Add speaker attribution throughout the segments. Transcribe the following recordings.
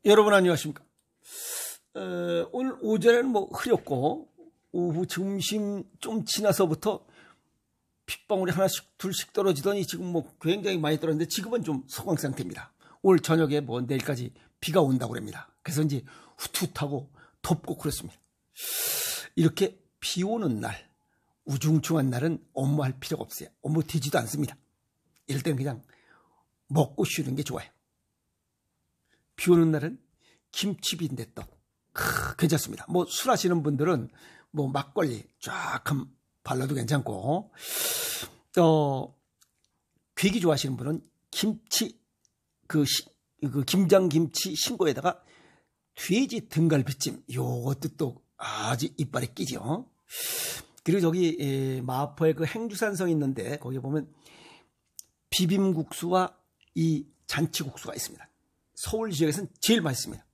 Speaker 1: 여러분 안녕하십니까? 오늘 오전에는 뭐 흐렸고 오후 점심 좀 지나서부터 빗방울이 하나씩 둘씩 떨어지더니 지금 뭐 굉장히 많이 떨어졌는데 지금은 좀 소강 상태입니다. 오늘 저녁에 뭐 내일까지 비가 온다고 합니다. 그래서 이제 후투하고 덥고 그렇습니다. 이렇게 비 오는 날, 우중충한 날은 업무할 필요가 없어요. 업무 되지도 않습니다. 이럴 때는 그냥 먹고 쉬는 게 좋아요. 비 오는 날은 김치빈대떡 괜찮습니다. 뭐 술 하시는 분들은 뭐 막걸리 쫙 발라도 괜찮고, 괴기 좋아하시는 분은 김치 그 김장김치 신고에다가 돼지 등갈비찜, 요것도 또 아주 이빨에 끼죠. 그리고 저기 마포에 그 행주산성 있는데 거기 보면 비빔국수와 이 잔치국수가 있습니다. 서울 지역에서는 제일 맛있습니다.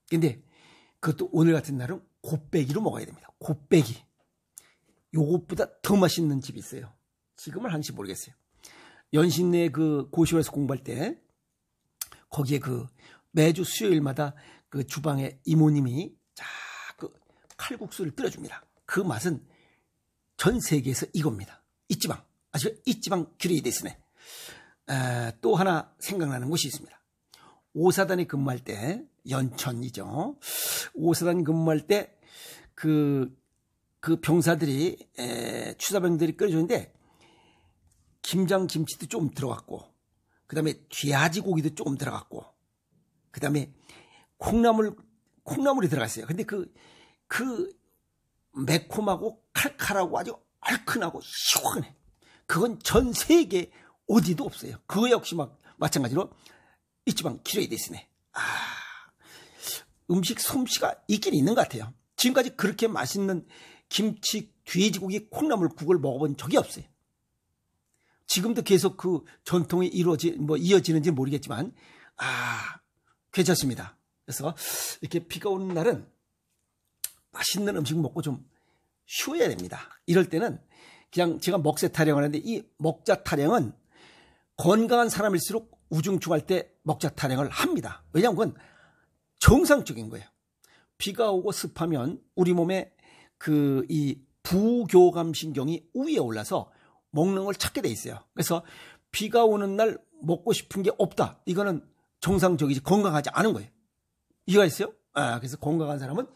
Speaker 1: 근데 그것도 오늘 같은 날은 곱빼기로 먹어야 됩니다. 곱빼기. 요것보다 더 맛있는 집이 있어요. 지금은 한지 모르겠어요. 연신내 그 고시원에서 공부할 때 거기에 그 매주 수요일마다 그 주방에 이모님이 그 칼국수를 끓여줍니다. 그 맛은 전 세계에서 이겁니다. 이지방. 아시죠? 이지방 규레이데스네. 또 하나 생각나는 곳이 있습니다. 오사단에 근무할 때, 연천이죠. 오사단 근무할 때 그 병사들이 추사병들이 끓여주는데 김장김치도 좀 들어갔고, 그 다음에 돼지고기도 조금 들어갔고, 그 다음에 콩나물이 들어갔어요. 근데 그 매콤하고 칼칼하고 아주 얼큰하고 시원해. 그건 전 세계 어디도 없어요. 그거 역시 마찬가지로 이지방 규레이데스네. 음식 솜씨가 있긴 있는 것 같아요. 지금까지 그렇게 맛있는 김치, 돼지고기, 콩나물국을 먹어본 적이 없어요. 지금도 계속 그 전통이 이어지는지 모르겠지만, 괜찮습니다. 그래서 이렇게 비가 오는 날은 맛있는 음식 먹고 좀 쉬어야 됩니다. 이럴 때는 그냥 제가 먹새 타령을 하는데, 이 먹자 타령은 건강한 사람일수록 우중충할 때 먹자 타령을 합니다. 왜냐하면 그건 정상적인 거예요. 비가 오고 습하면 우리 몸에 이 부교감 신경이 위에 올라서 먹는 걸 찾게 돼 있어요. 그래서 비가 오는 날 먹고 싶은 게 없다. 이거는 정상적이지 건강하지 않은 거예요. 이해가 있어요? 그래서 건강한 사람은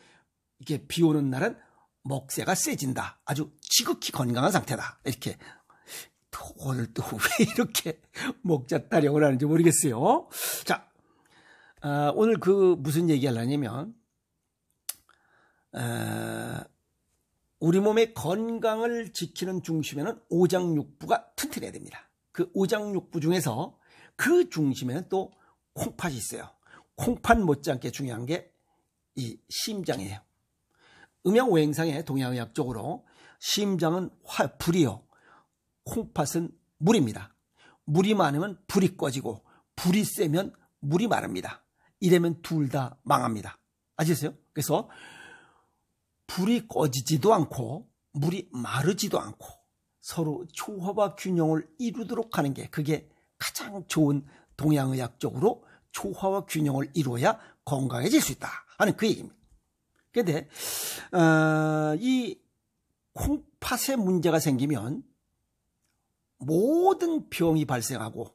Speaker 1: 이게 비 오는 날은 먹새가 세진다. 아주 지극히 건강한 상태다. 이렇게. 오늘 또 왜 이렇게 먹자 타령을 하는지 모르겠어요. 자, 오늘 무슨 얘기 하려냐면, 우리 몸의 건강을 지키는 중심에는 오장육부가 튼튼해야 됩니다. 그 오장육부 중에서 그 중심에는 또 콩팥이 있어요. 콩팥 못지않게 중요한 게 이 심장이에요. 음양오행상의 동양의학적으로 심장은 불이요, 콩팥은 물입니다. 물이 많으면 불이 꺼지고 불이 세면 물이 마릅니다. 이러면 둘 다 망합니다. 아시겠어요? 그래서 불이 꺼지지도 않고 물이 마르지도 않고 서로 조화와 균형을 이루도록 하는 게, 그게 가장 좋은 동양의학적으로 조화와 균형을 이루어야 건강해질 수 있다 하는 그 얘기입니다. 그런데 이 콩팥에 문제가 생기면 모든 병이 발생하고,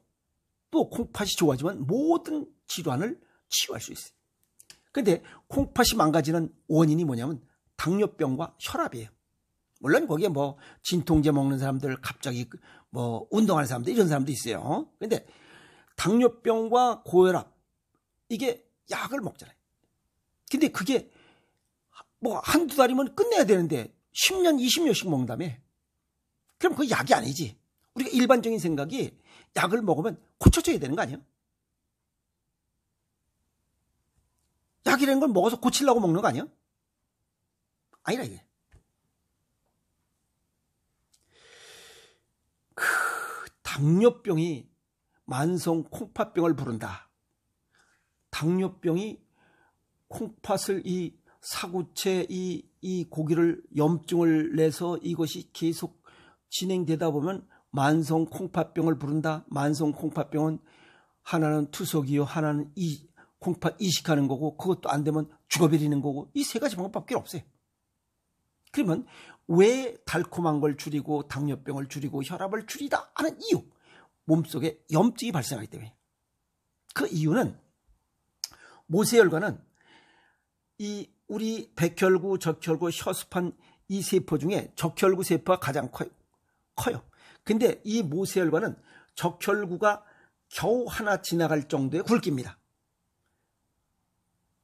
Speaker 1: 또 콩팥이 좋아지면 모든 질환을 치유할 수 있어요. 그런데 콩팥이 망가지는 원인이 뭐냐면 당뇨병과 혈압이에요. 물론 거기에 뭐 진통제 먹는 사람들, 갑자기 뭐 운동하는 사람들, 이런 사람도 있어요. 그런데 당뇨병과 고혈압, 이게 약을 먹잖아요. 근데 그게 뭐 한두 달이면 끝내야 되는데 10년, 20년씩 먹는다며? 그럼 그게 약이 아니지. 우리가 일반적인 생각이 약을 먹으면 고쳐줘야 되는 거 아니에요? 약이라는 걸 먹어서 고치려고 먹는 거 아니에요? 아니라 이게. 당뇨병이 만성 콩팥병을 부른다. 당뇨병이 콩팥을 이 사구체 이 고기를 염증을 내서 이것이 계속 진행되다 보면 만성 콩팥병을 부른다. 만성 콩팥병은 하나는 투석이요, 하나는 이 콩팥 이식하는 거고, 그것도 안 되면 죽어버리는 거고, 이 세 가지 방법밖에 없어요. 그러면 왜 달콤한 걸 줄이고 당뇨병을 줄이고 혈압을 줄이다 하는 이유, 몸속에 염증이 발생하기 때문에. 그 이유는 모세혈관은 이 우리 백혈구, 적혈구, 혈수판 이 세포 중에 적혈구 세포가 가장 커요. 근데 이 모세혈관은 적혈구가 겨우 하나 지나갈 정도의 굵기입니다.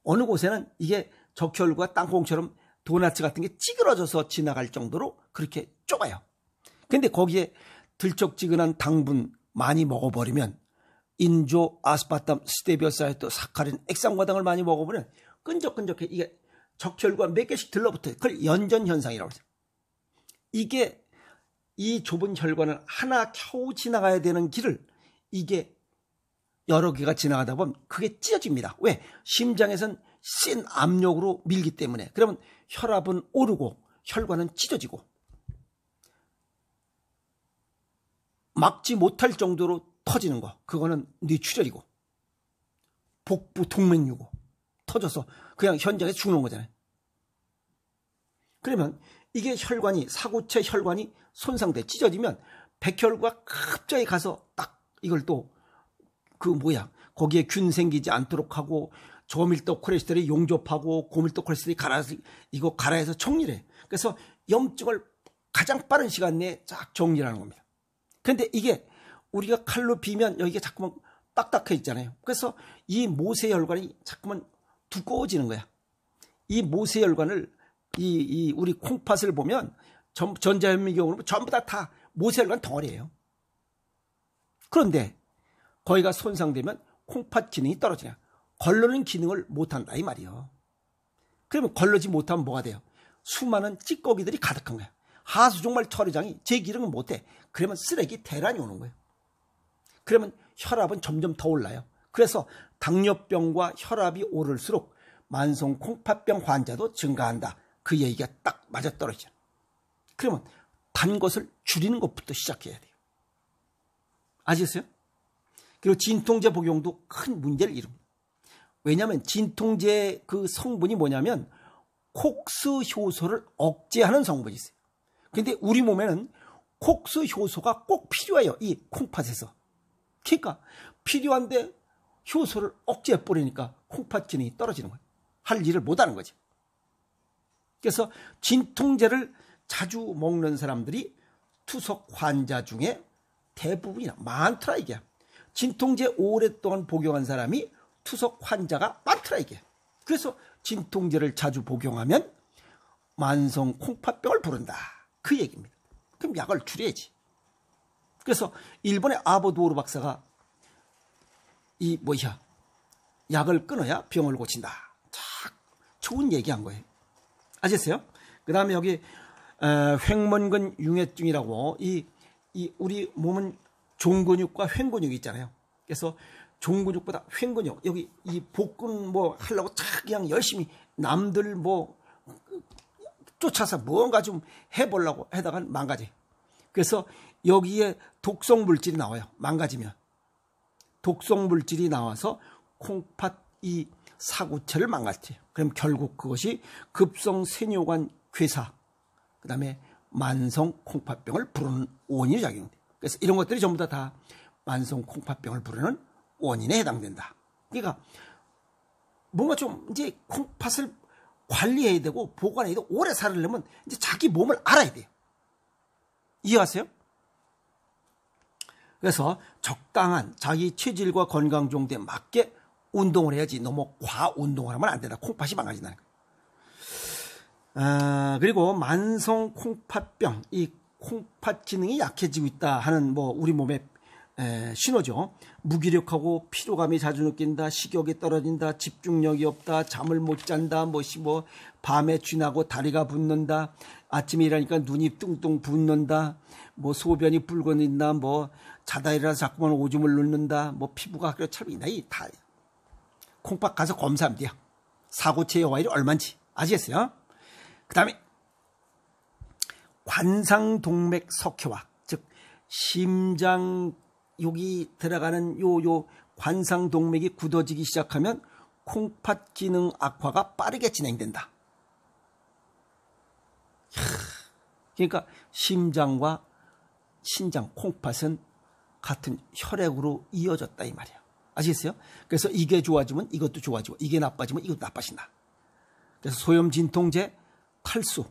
Speaker 1: 어느 곳에는 이게 적혈구가 땅콩처럼 도넛 같은 게 찌그러져서 지나갈 정도로 그렇게 좁아요. 근데 거기에 들쩍지근한 당분 많이 먹어버리면, 인조, 아스파탐, 스테비오사이트, 사카린, 액상과당을 많이 먹어보면 끈적끈적해. 이게 적혈구가 몇 개씩 들러붙어요. 그걸 연전현상이라고 해요. 이게 이 좁은 혈관을 하나 겨우 지나가야 되는 길을 이게 여러 개가 지나가다 보면 그게 찢어집니다. 왜? 심장에선 센 압력으로 밀기 때문에. 그러면 혈압은 오르고 혈관은 찢어지고, 막지 못할 정도로 터지는 거, 그거는 뇌출혈이고 복부 동맥류고 터져서 그냥 현장에서 죽는 거잖아요. 그러면 이게 혈관이, 사구체 혈관이 손상돼 찢어지면 백혈구가 갑자기 가서 딱 이걸 또 거기에 균 생기지 않도록 하고, 저밀도 콜레스테롤이 용접하고 고밀도 콜레스테롤이 갈아해서 정리를 해. 그래서 염증을 가장 빠른 시간 내에 쫙 정리하는 겁니다. 그런데 이게 우리가 칼로 비면 여기가 자꾸만 딱딱해 있잖아요. 그래서 이 모세혈관이 자꾸만 두꺼워지는 거야. 이 모세혈관을 우리 콩팥을 보면 전자현미경으로 전부 다 모세혈관 덩어리예요. 그런데 거기가 손상되면 콩팥 기능이 떨어지냐, 걸르는 기능을 못한다 이 말이에요. 그러면 걸르지 못하면 뭐가 돼요? 수많은 찌꺼기들이 가득한 거야. 하수종말 처리장이 제 기능을 못해. 그러면 쓰레기 대란이 오는 거예요. 그러면 혈압은 점점 더 올라요. 그래서 당뇨병과 혈압이 오를수록 만성 콩팥병 환자도 증가한다. 그 얘기가 딱 맞아떨어지죠. 그러면 단 것을 줄이는 것부터 시작해야 돼요. 아시겠어요? 그리고 진통제 복용도 큰 문제를 일으킵니다. 왜냐하면 진통제 그 성분이 뭐냐면 콕스 효소를 억제하는 성분이 있어요. 근데 우리 몸에는 콕스 효소가 꼭 필요해요. 이 콩팥에서. 그러니까 필요한데 효소를 억제해버리니까 콩팥 기능이 떨어지는 거예요. 할 일을 못하는 거지. 그래서 진통제를 자주 먹는 사람들이 투석 환자 중에 대부분이나 많더라 이게. 진통제 오랫동안 복용한 사람이 투석 환자가 많더라 이게. 그래서 진통제를 자주 복용하면 만성 콩팥병을 부른다 그 얘기입니다. 그럼 약을 줄여야지. 그래서 일본의 아보도오르 박사가 약을 끊어야 병을 고친다. 참 좋은 얘기한 거예요. 아셨어요? 그 다음에 여기 횡문근 융해증이라고 우리 몸은 종근육과 횡근육이 있잖아요. 그래서 종근육보다 횡근육, 여기 이 복근 하려고 그냥 열심히 남들 쫓아서 뭔가 좀 해보려고 하다가 망가져요. 그래서 여기에 독성 물질이 나와요. 망가지면. 독성 물질이 나와서 콩팥 이 사구체를 망가뜨려요. 그럼 결국 그것이 급성 세뇨관 괴사, 그 다음에 만성 콩팥병을 부르는 원인이 작용돼요. 그래서 이런 것들이 전부 다 만성 콩팥병을 부르는 원인에 해당된다. 그러니까 뭔가 좀 이제 콩팥을 관리해야 되고 보관해야 되고 오래 살려면 이제 자기 몸을 알아야 돼요. 이해하세요? 그래서 적당한 자기 체질과 건강 정도에 맞게 운동을 해야지 너무 과운동을 하면 안 된다. 콩팥이 망가진다는 거예요. 그리고 만성 콩팥병, 이 콩팥 기능이 약해지고 있다 하는 우리 몸의 신호죠. 무기력하고 피로감이 자주 느낀다, 식욕이 떨어진다, 집중력이 없다, 잠을 못 잔다, 밤에 쥐나고 다리가 붓는다, 아침에 일하니까 눈이 뚱뚱 붓는다, 소변이 붉어진다, 자다 일어나서 자꾸만 오줌을 누른다, 피부가 찰빈다. 이 다 콩팥 가서 검사하면 돼요. 사고체 여과율이 얼마인지 아시겠어요? 그 다음에 관상동맥 석회화, 즉 심장 여기 들어가는 요 관상동맥이 굳어지기 시작하면 콩팥 기능 악화가 빠르게 진행된다. 그러니까 심장과 신장, 콩팥은 같은 혈액으로 이어졌다 이 말이에요. 아시겠어요? 그래서 이게 좋아지면 이것도 좋아지고 이게 나빠지면 이것도 나빠진다. 그래서 소염 진통제, 탈수,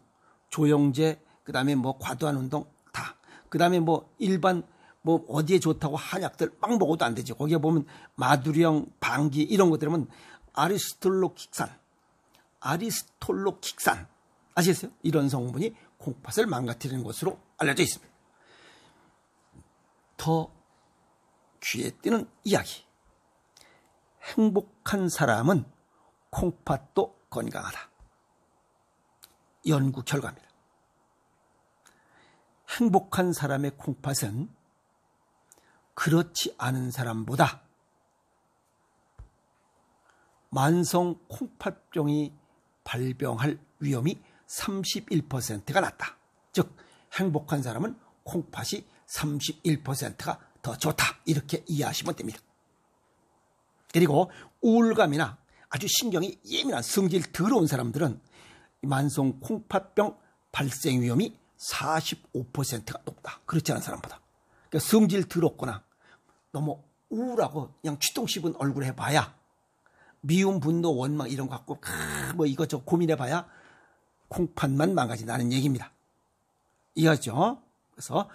Speaker 1: 조영제, 그다음에 뭐 과도한 운동 다. 그다음에 뭐 일반 뭐 어디에 좋다고 한약들 막 먹어도 안 되죠. 거기에 보면 마두령, 방기 이런 것들은 아리스톨로킥산 아시겠어요? 이런 성분이 콩팥을 망가뜨리는 것으로 알려져 있습니다. 더 귀에 띄는 이야기. 행복한 사람은 콩팥도 건강하다. 연구 결과입니다. 행복한 사람의 콩팥은 그렇지 않은 사람보다 만성 콩팥병이 발병할 위험이 31%가 낮다. 즉 행복한 사람은 콩팥이 31%가 더 좋다. 이렇게 이해하시면 됩니다. 그리고 우울감이나 아주 신경이 예민한 성질 더러운 사람들은 만성 콩팥병 발생 위험이 45%가 높다. 그렇지 않은 사람보다. 그러니까 성질 더럽거나 너무 우울하고 그냥 취동 씹은 얼굴 해봐야 미움, 분노, 원망 이런 거 갖고 뭐 이것저것 고민해봐야 콩팥만 망가진다는 얘기입니다. 이해하죠? 그래서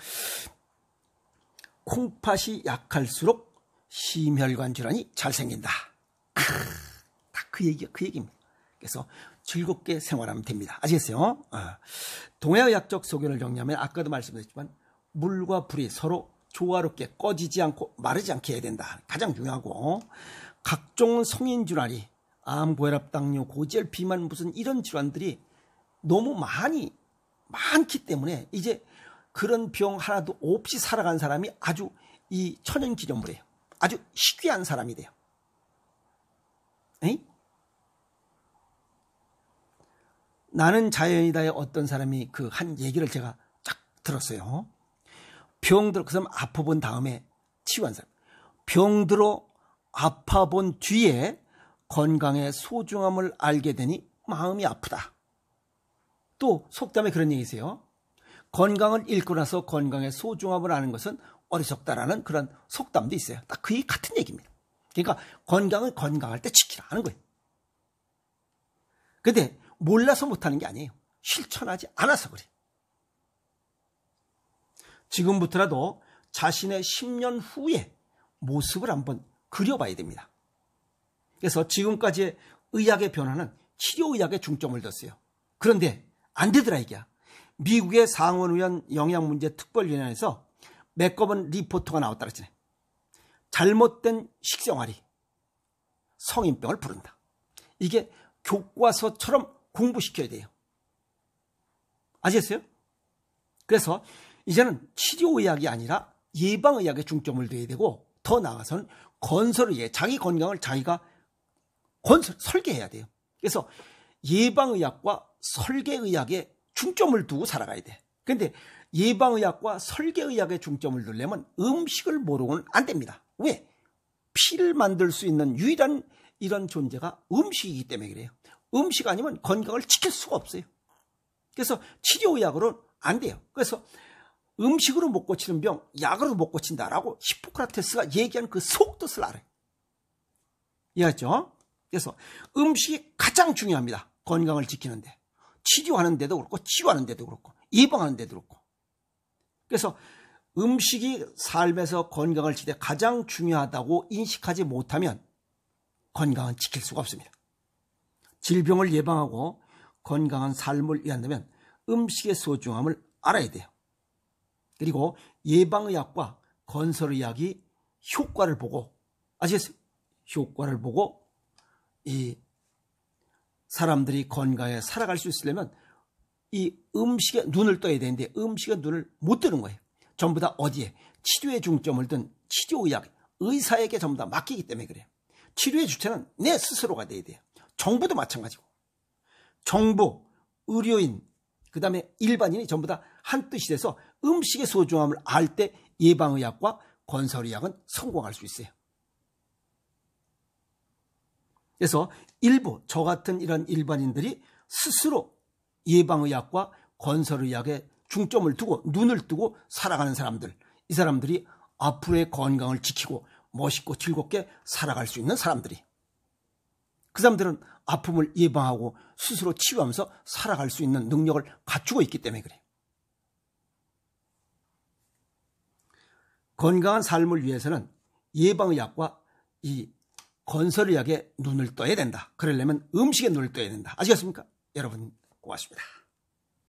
Speaker 1: 콩팥이 약할수록 심혈관 질환이 잘 생긴다. 다 그 얘기입니다. 그래서 즐겁게 생활하면 됩니다. 아시겠어요? 동해의학적 소견을 정리하면 아까도 말씀드렸지만 물과 불이 서로 조화롭게 꺼지지 않고 마르지 않게 해야 된다. 가장 중요하고 각종 성인 질환이 암, 고혈압, 당뇨, 고지혈, 비만 무슨 이런 질환들이 너무 많기 때문에 이제 그런 병 하나도 없이 살아간 사람이 아주 이 천연기념물이에요. 아주 희귀한 사람이 돼요. 에이? 나는 자연이다의 어떤 사람이 그 한 얘기를 제가 쫙 들었어요. 병들어, 그 사람 아파본 다음에 치유한 사람. 병들어 아파본 뒤에 건강의 소중함을 알게 되니 마음이 아프다. 또 속담에 그런 얘기 있어요. 건강을 잃고 나서 건강의 소중함을 아는 것은 어리석다라는 그런 속담도 있어요. 딱 그 같은 얘기입니다. 그러니까 건강을 건강할 때 지키라는 거예요. 근데 몰라서 못하는 게 아니에요. 실천하지 않아서 그래요. 지금부터라도 자신의 10년 후의 모습을 한번 그려봐야 됩니다. 그래서 지금까지의 의학의 변화는 치료의학에 중점을 뒀어요. 그런데 안 되더라 이게야. 미국의 상원의원 영양문제특별위원회에서 매꺼번 리포트가 나왔다 그랬잖아요. 잘못된 식생활이 성인병을 부른다. 이게 교과서처럼 공부시켜야 돼요. 아시겠어요? 그래서 이제는 치료의학이 아니라 예방의학에 중점을 둬야 되고 더 나아가서는 건설의학, 자기 건강을 자기가 설계해야 돼요. 그래서 예방의학과 설계의학에 중점을 두고 살아가야 돼. 그런데 예방의학과 설계의학에 중점을 두려면 음식을 모르고는 안 됩니다. 왜? 피를 만들 수 있는 유일한 이런 존재가 음식이기 때문에 그래요. 음식 아니면 건강을 지킬 수가 없어요. 그래서 치료의학으로는 안 돼요. 그래서 음식으로 못 고치는 병, 약으로 못 고친다라고 히포크라테스가 얘기한 그 속뜻을 알아요. 이해했죠? 그래서 음식이 가장 중요합니다. 건강을 지키는데. 치료하는 데도 그렇고 치유하는 데도 그렇고 예방하는 데도 그렇고. 그래서 음식이 삶에서 건강을 지킬 때 가장 중요하다고 인식하지 못하면 건강은 지킬 수가 없습니다. 질병을 예방하고 건강한 삶을 위한다면 음식의 소중함을 알아야 돼요. 그리고 예방의학과 건설의학이 효과를 보고, 아시겠어요? 효과를 보고 이 사람들이 건강하게 살아갈 수 있으려면 이 음식에 눈을 떠야 되는데 음식에 눈을 못 뜨는 거예요. 전부 다 어디에? 치료에 중점을 둔 치료의학, 의사에게 전부 다 맡기기 때문에 그래요. 치료의 주체는 내 스스로가 돼야 돼요. 정부도 마찬가지고. 정부, 의료인, 그 다음에 일반인이 전부 다 한뜻이 돼서 음식의 소중함을 알 때 예방의학과 건설의학은 성공할 수 있어요. 그래서 일부 저 같은 이런 일반인들이 스스로 예방의학과 건설의학에 중점을 두고 눈을 뜨고 살아가는 사람들, 이 사람들이 앞으로의 건강을 지키고 멋있고 즐겁게 살아갈 수 있는 사람들이, 그 사람들은 아픔을 예방하고 스스로 치유하면서 살아갈 수 있는 능력을 갖추고 있기 때문에 그래요. 건강한 삶을 위해서는 예방의학과 이 건설의학에 눈을 떠야 된다. 그러려면 음식에 눈을 떠야 된다. 아시겠습니까? 여러분 고맙습니다.